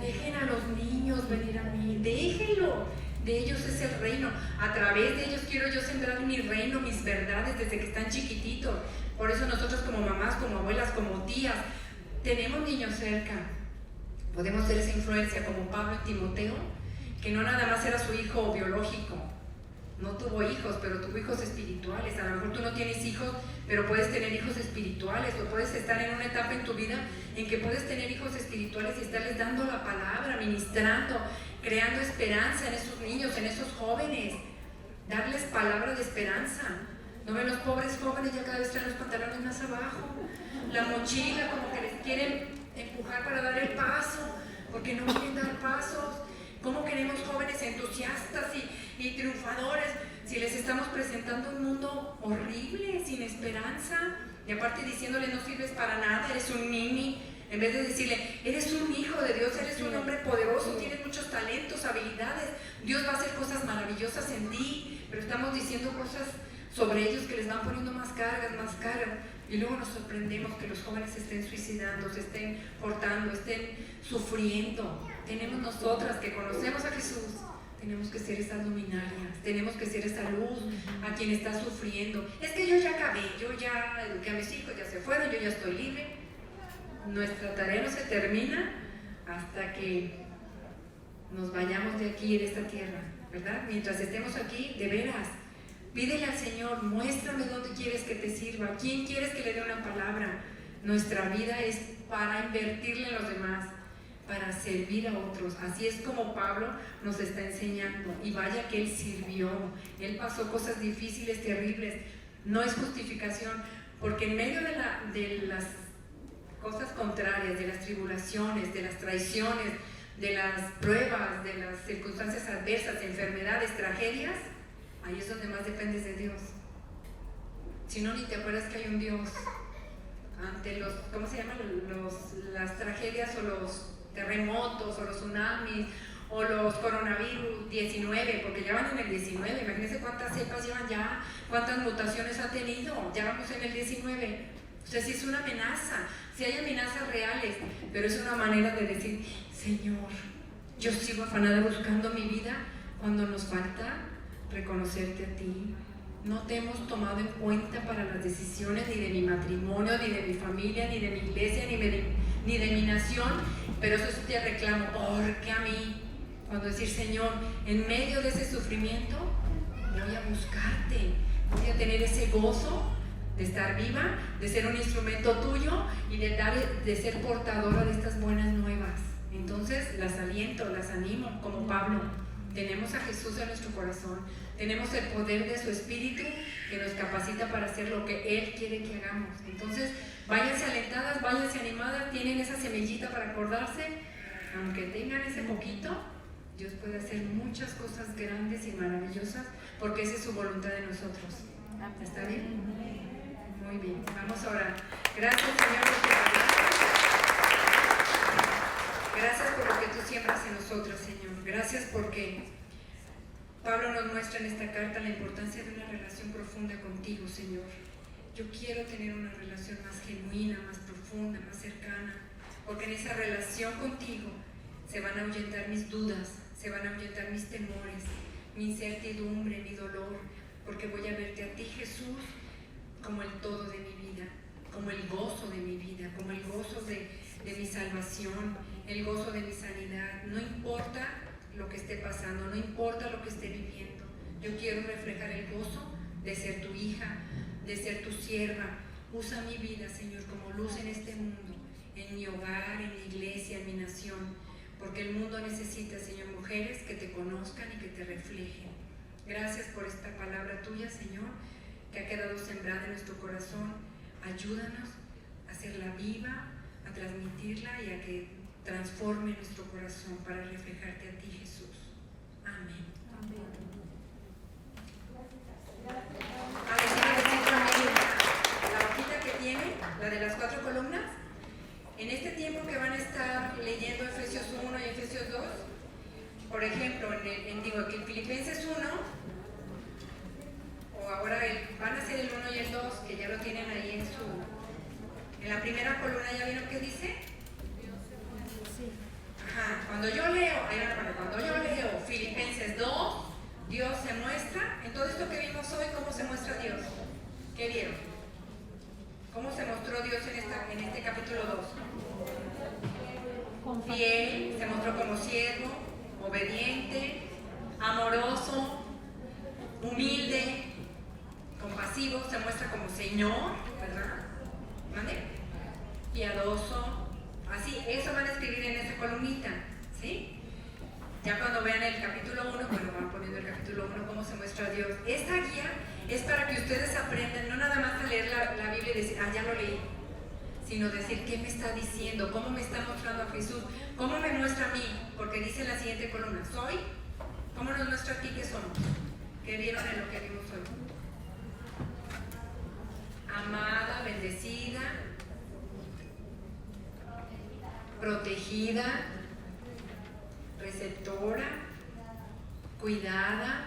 Dejen a los niños venir a mí, déjenlo. De ellos es el reino. A través de ellos quiero yo sembrar mi reino, mis verdades desde que están chiquititos. Por eso nosotros como mamás, como abuelas, como tías, tenemos niños cerca, podemos ser esa influencia como Pablo y Timoteo, que no nada más era su hijo biológico, no tuvo hijos, pero tuvo hijos espirituales. A lo mejor tú no tienes hijos, pero puedes tener hijos espirituales, o puedes estar en una etapa en tu vida en que puedes tener hijos espirituales y estarles dando la palabra, ministrando, creando esperanza en esos niños, en esos jóvenes, darles palabra de esperanza. ¿No ven los pobres jóvenes ya cada vez traen los pantalones más abajo? La mochila como que les quieren empujar para dar el paso, porque no quieren dar pasos. ¿Cómo queremos jóvenes entusiastas y triunfadores si les estamos presentando un mundo horrible, sin esperanza? Y aparte diciéndole, no sirves para nada, eres un nini, en vez de decirle, eres un hijo de Dios, eres un hombre poderoso, tienes muchos talentos, habilidades, Dios va a hacer cosas maravillosas en ti, pero estamos diciendo cosas sobre ellos que les van poniendo más cargas, y luego nos sorprendemos que los jóvenes estén suicidando, se estén cortando, estén sufriendo. Tenemos nosotras que conocemos a Jesús, tenemos que ser esas luminarias, tenemos que ser esa luz a quien está sufriendo. Es que yo ya acabé, yo ya eduqué a mis hijos, ya se fueron, yo ya estoy libre. Nuestra tarea no se termina hasta que nos vayamos de aquí, de esta tierra, ¿verdad? Mientras estemos aquí, de veras, pídele al Señor, muéstrame dónde quieres que te sirva, a quién quieres que le dé una palabra. Nuestra vida es para invertirle en los demás, para servir a otros. Así es como Pablo nos está enseñando. Y vaya que él sirvió, él pasó cosas difíciles, terribles, no es justificación, porque en medio de las cosas contrarias, de las tribulaciones, de las traiciones, de las pruebas, de las circunstancias adversas, enfermedades, tragedias, ahí es donde más dependes de Dios. Si no, ni te acuerdas que hay un Dios. Ante los, ¿cómo se llaman? Las tragedias o los terremotos o los tsunamis o los coronavirus 19, porque ya van en el 19, imagínense cuántas cepas llevan ya, cuántas mutaciones ha tenido, ya vamos en el 19. O sea, sí es una amenaza, sí hay amenazas reales, pero es una manera de decir, Señor, yo sigo afanada buscando mi vida cuando nos falta reconocerte a ti. No te hemos tomado en cuenta para las decisiones ni de mi matrimonio, ni de mi familia, ni de mi iglesia, ni de mi nación, pero eso sí te reclamo, porque a mí, cuando decir, Señor, en medio de ese sufrimiento, voy a buscarte, voy a tener ese gozo de estar viva, de ser un instrumento tuyo y de ser portadora de estas buenas nuevas. Entonces las aliento, las animo, como Pablo. Tenemos a Jesús en nuestro corazón, tenemos el poder de su Espíritu que nos capacita para hacer lo que Él quiere que hagamos. Entonces, váyanse alentadas, váyanse animadas, tienen esa semillita para acordarse, aunque tengan ese poquito, Dios puede hacer muchas cosas grandes y maravillosas, porque esa es su voluntad de nosotros. ¿Está bien? Muy bien, vamos a orar. Gracias, Señor, por tu palabra. Gracias por lo que tú siembras en nosotros, Señor. Gracias porque Pablo nos muestra en esta carta la importancia de una relación profunda contigo, Señor. Yo quiero tener una relación más genuina, más profunda, más cercana, porque en esa relación contigo se van a ahuyentar mis dudas, se van a ahuyentar mis temores, mi incertidumbre, mi dolor, porque voy a verte a ti, Jesús, como el todo de mi vida, como el gozo de mi vida, como el gozo de mi salvación, el gozo de mi sanidad. No importa lo que esté pasando, no importa lo que esté viviendo, yo quiero reflejar el gozo de ser tu hija, de ser tu sierva. Usa mi vida, Señor, como luz en este mundo, en mi hogar, en mi iglesia, en mi nación, porque el mundo necesita, Señor, mujeres que te conozcan y que te reflejen. Gracias por esta palabra tuya, Señor, que ha quedado sembrada en nuestro corazón. Ayúdanos a hacerla viva, a transmitirla y a que transforme nuestro corazón para reflejarte a ti, Jesús. Amén. La hojita que tiene, la de las 4 columnas, en este tiempo que van a estar leyendo Efesios 1 y Efesios 2, por ejemplo, en Filipenses 1, o ahora van a ser el 1 y el 2, que ya lo tienen ahí en la primera columna. ¿Ya vieron qué dice? Ajá, cuando yo leo Filipenses 2, Dios se muestra. En todo esto que vimos hoy, ¿cómo se muestra Dios? ¿Qué vieron? ¿Cómo se mostró Dios en este capítulo 2? Fiel, se mostró como siervo, obediente, amoroso, humilde, compasivo, se muestra como Señor, ¿verdad? ¿Mande? Piadoso, así, eso van a escribir en esa columnita, ¿sí? Ya cuando vean el capítulo 1, bueno, van poniendo el capítulo 1, cómo se muestra Dios. Esta guía es para que ustedes aprendan, no nada más a leer la Biblia y decir, ya lo leí, sino decir, ¿qué me está diciendo? ¿Cómo me está mostrando a Jesús? ¿Cómo me muestra a mí? Porque dice en la siguiente columna, ¿soy? ¿Cómo nos muestra a ti que somos? ¿Qué vieron en lo que vimos hoy? Amada, bendecida, protegida, receptora, cuidada,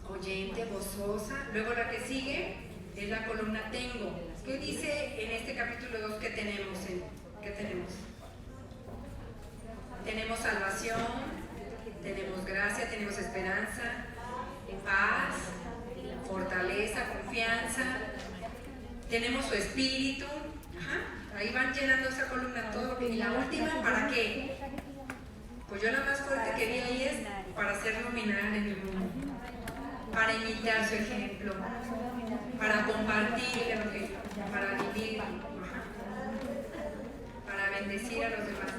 oyente, gozosa. Luego la que sigue es la columna tengo. ¿Qué dice en este capítulo 2 que tenemos? ¿Qué tenemos? Tenemos salvación, tenemos gracia, tenemos esperanza, paz, fortaleza, confianza, tenemos su espíritu. Ajá, ahí van llenando esa columna todo. Y la última, ¿para qué? Pues yo la más fuerte que vi ahí es para ser nominal en el mundo, para imitar su ejemplo, para compartir el evangelio, para vivir, para bendecir a los demás.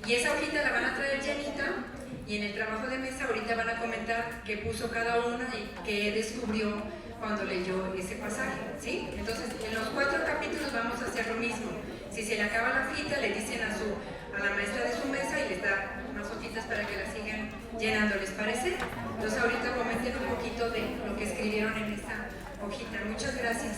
Y esa hojita la van a traer llenita Y en el trabajo de mesa ahorita van a comentar qué puso cada uno y qué descubrió cuando leyó ese pasaje, ¿sí? Entonces, en los 4 capítulos vamos a hacer lo mismo. Si se le acaba la hojita, le dicen a la maestra de su mesa y les da más hojitas para que la sigan llenando, ¿les parece? Entonces, ahorita comenten un poquito de lo que escribieron en esta hojita. Muchas gracias.